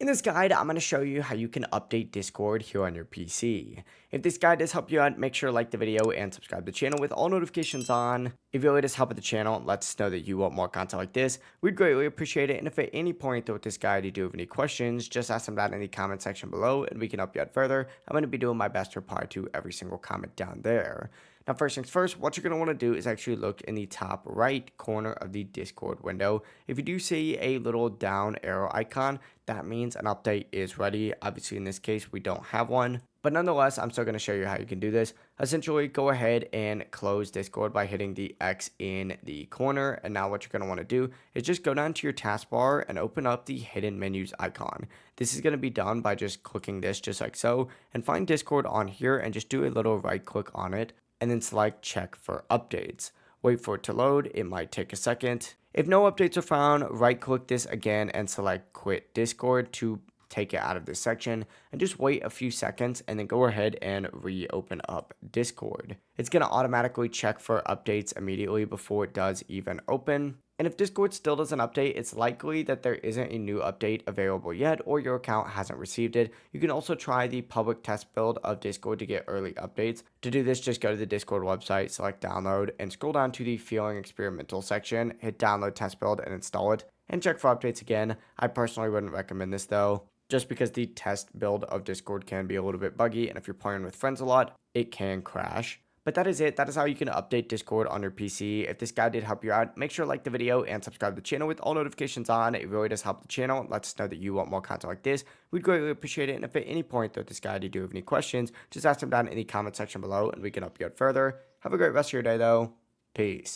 In this guide, I'm going to show you how you can update Discord here on your PC. If this guide does help you out, make sure to like the video and subscribe to the channel with all notifications on. If you really just help with the channel and let us know that you want more content like this, we'd greatly appreciate it. And if at any point throughout this guide you do have any questions, just ask them down in the comment section below and we can help you out further. I'm going to be doing my best to reply to every single comment down there. Now, first things first, what you're going to want to do is actually look in the top right corner of the Discord window. If you do see a little down arrow icon, that means an update is ready. Obviously, in this case, we don't have one. But nonetheless, I'm still going to show you how you can do this. Essentially, go ahead and close Discord by hitting the X in the corner. And now what you're going to want to do is just go down to your taskbar and open up the hidden menus icon. This is going to be done by just clicking this just like so. And find Discord on here and just do a little right click on it. And then select check for updates. Wait for it to load. It might take a second. If no updates are found, right click this again and select quit Discord to take it out of this section, and just wait a few seconds and then go ahead and reopen up Discord. It's going to automatically check for updates immediately before it does even open. And if Discord still doesn't update, it's likely that there isn't a new update available yet or your account hasn't received it. You can also try the public test build of Discord to get early updates. To do this, just go to the Discord website, select download, and scroll down to the feeling experimental section, hit download test build and install it, and check for updates again. I personally wouldn't recommend this though, just because the test build of Discord can be a little bit buggy, and if you're playing with friends a lot, it can crash. But that is it. That is how you can update Discord on your PC. If this guide did help you out, make sure to like the video and subscribe to the channel with all notifications on. It really does help the channel. It lets us know that you want more content like this. We'd greatly appreciate it. And if at any point throughout this guide you do have any questions, just ask them down in the comment section below and we can help you out further. Have a great rest of your day though. Peace.